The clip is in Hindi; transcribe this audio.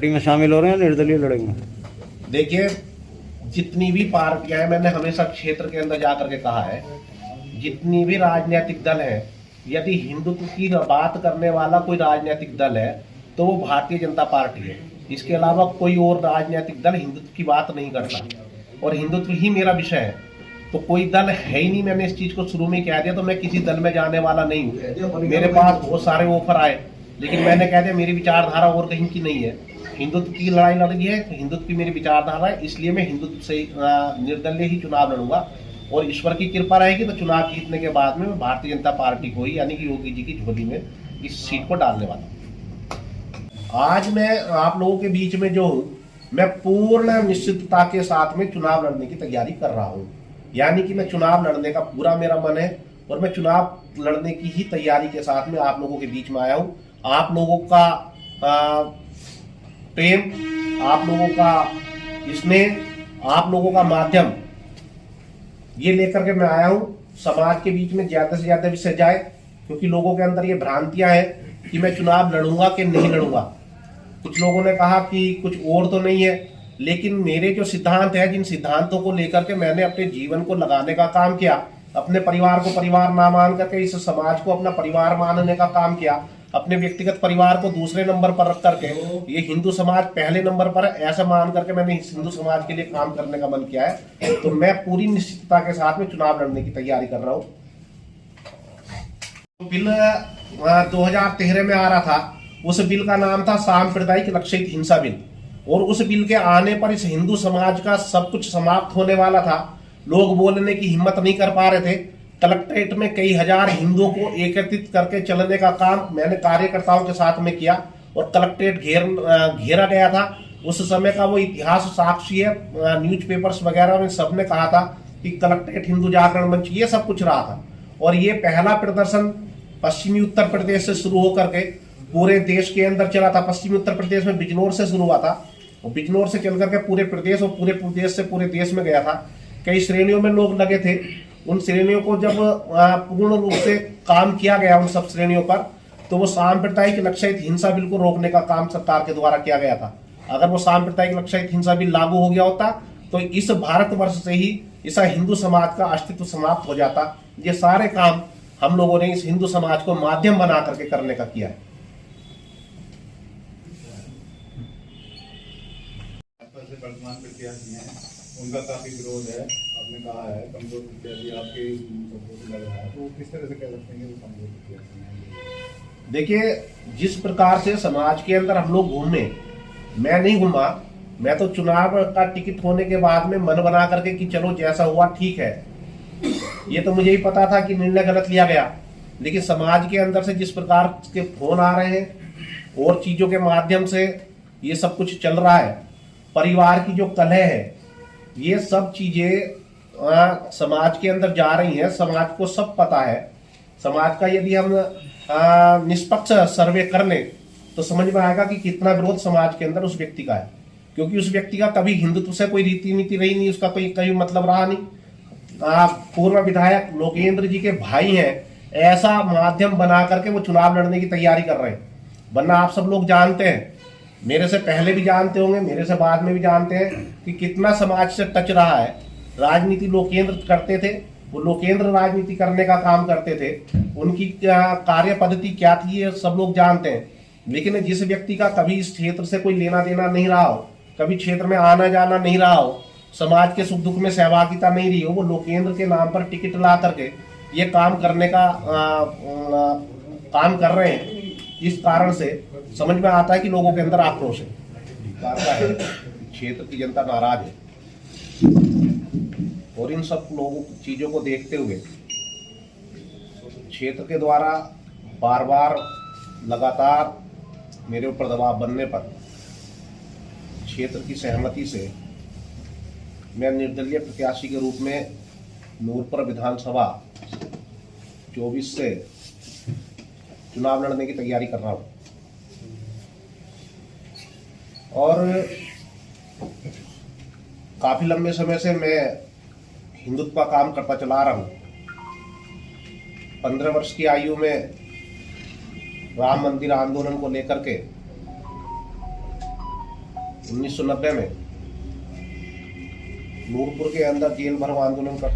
पार्टी में शामिल हो रहे हैं, निर्दलीय लड़ेंगे? देखिए, जितनी भी पार्टियां हैं, मैंने हमेशा क्षेत्र के अंदर जाकर के कहा है, जितनी भी राजनीतिक दल है, यदि हिंदुत्व की बात करने वाला कोई राजनीतिक दल है तो वो भारतीय जनता पार्टी है। इसके अलावा कोई और राजनीतिक दल हिंदुत्व की बात नहीं करता, और हिंदुत्व ही मेरा विषय है। तो कोई दल है ही नहीं, मैंने इस चीज को शुरू में कह दिया, तो मैं किसी दल में जाने वाला नहीं हूँ। मेरे पास बहुत सारे ऑफर आए, लेकिन मैंने कह दिया मेरी विचारधारा और कहीं की नहीं है। हिंदुत्व की लड़ाई लड़ी है, हिंदुत्व की मेरी विचारधारा है, इसलिए मैं हिंदुत्व से निर्दलीय ही चुनाव लड़ूंगा। और ईश्वर की कृपा रहेगी तो चुनाव जीतने के बाद में मैं भारतीय जनता पार्टी को ही, यानी कि योगी जी की झोली में इस सीट को डालने वाला हूँ। आज मैं आप लोगों के बीच में जो हूँ, मैं पूर्ण निश्चितता के साथ में चुनाव लड़ने की तैयारी कर रहा हूँ। यानी कि मैं चुनाव लड़ने का पूरा मेरा मन है, और मैं चुनाव लड़ने की ही तैयारी के साथ में आप लोगों के बीच में आया हूँ। आप लोगों का प्रेम, आप लोगों का स्नेह, आप लोगों का माध्यम, ये लेकर के मैं आया हूँ। समाज के बीच में ज्यादा से ज्यादा विषय जाए, क्योंकि लोगों के अंदर ये भ्रांतियां हैं कि मैं चुनाव लड़ूंगा कि नहीं लड़ूंगा। कुछ लोगों ने कहा कि कुछ और तो नहीं है, लेकिन मेरे जो सिद्धांत है, जिन सिद्धांतों को लेकर के मैंने अपने जीवन को लगाने का काम किया, अपने परिवार को परिवार ना मान करके इस समाज को अपना परिवार मानने का काम किया, अपने व्यक्तिगत परिवार को दूसरे नंबर पर रख करके ये हिंदू समाज पहले नंबर पर है, ऐसा मान करके मैंने हिंदू समाज के लिए काम करने का मन किया है। तो मैं पूरी निश्चितता के साथ में चुनाव लड़ने की तैयारी कर रहा हूँ। बिल 2013 में आ रहा था, उस बिल का नाम था सांप्रदायिक लक्षित हिंसा बिल, और उस बिल के आने पर इस हिंदू समाज का सब कुछ समाप्त होने वाला था। लोग बोलने की हिम्मत नहीं कर पा रहे थे। कलेक्ट्रेट में कई हजार हिंदुओं को एकत्रित करके चलने का काम मैंने कार्यकर्ताओं के साथ में किया, और कलेक्ट्रेट घेरा गया था। उस समय का वो इतिहास साक्षी है, न्यूज़पेपर्स वगैरह में सबने कहा था कि कलेक्ट्रेट हिंदू जागरण मंच, ये सब कुछ रहा था। और ये पहला प्रदर्शन पश्चिमी उत्तर प्रदेश से शुरू होकर के पूरे देश के अंदर चला था। पश्चिमी उत्तर प्रदेश में बिजनौर से शुरू हुआ था, और बिजनौर से चल करके पूरे प्रदेश, और पूरे प्रदेश से पूरे देश में गया था। कई श्रेणियों में लोग लगे थे। उन श्रेणियों को जब पूर्ण रूप से काम किया गया उन सब श्रेणियों पर, तो वो सांप्रदायिक लक्षित हिंसा बिल को रोकने का काम सरकार के द्वारा किया गया था। अगर वो सांप्रदायिक लक्षित हिंसा बिल लागू हो गया होता तो इस भारतवर्ष से ही इस हिंदू समाज का अस्तित्व समाप्त हो जाता। ये सारे काम हम लोगों ने इस हिंदू समाज को माध्यम बना करके करने का किया है। वर्तमान प्रत्याशी हैं, उनका काफी विरोध है, आपने कहा है कमजोर प्रत्याशी आपके सपोर्ट लग रहा है, तो किस तरह से कह सकते हैं कि वो कमजोर प्रत्याशी हैं? देखिए, जिस प्रकार से समाज के अंदर हम लोग घूमे, मैं नहीं घूमा। मैं तो चुनाव का टिकट होने के बाद में मन बना करके कि चलो जैसा हुआ ठीक है। ये तो मुझे ही पता था कि निर्णय गलत लिया गया, लेकिन समाज के अंदर से जिस प्रकार के फोन आ रहे हैं और चीजों के माध्यम से ये सब कुछ चल रहा है, परिवार की जो कलह है, ये सब चीजें समाज के अंदर जा रही हैं। समाज को सब पता है। समाज का यदि हम निष्पक्ष सर्वे कर लें तो समझ में आएगा कि कितना विरोध समाज के अंदर उस व्यक्ति का है, क्योंकि उस व्यक्ति का कभी हिंदुत्व से कोई रीति नीति रही नहीं, उसका कोई मतलब रहा नहीं। पूर्व विधायक लोकेंद्र जी के भाई हैं, ऐसा माध्यम बना करके वो चुनाव लड़ने की तैयारी कर रहे हैं। वरना आप सब लोग जानते हैं, मेरे से पहले भी जानते होंगे, मेरे से बाद में भी जानते हैं कि कितना समाज से टच रहा है। राजनीति लोकेंद्र करते थे, वो लोकेंद्र राजनीति करने का काम करते थे। उनकी कार्य पद्धति क्या थी ये सब लोग जानते हैं। लेकिन जिस व्यक्ति का कभी इस क्षेत्र से कोई लेना देना नहीं रहा हो, कभी क्षेत्र में आना जाना नहीं रहा हो, समाज के सुख दुख में सहभागिता नहीं रही हो, वो लोकेंद्र के नाम पर टिकट ला करके ये काम करने का काम कर रहे हैं। इस कारण से समझ में आता है कि लोगों के अंदर आक्रोश है, क्षेत्र की जनता नाराज है। और इन सब लोगों चीजों को देखते हुए क्षेत्र के द्वारा बार बार लगातार मेरे ऊपर दबाव बनने पर क्षेत्र की सहमति से मैं निर्दलीय प्रत्याशी के रूप में नूरपुर विधानसभा 24 से चुनाव लड़ने की तैयारी कर रहा हूं। और काफी लंबे समय से मैं हिंदुत्व का काम करता चला रहा हूं। 15 वर्ष की आयु में राम मंदिर आंदोलन को लेकर के 1990 में नूरपुर के अंदर जेल भरो आंदोलन कर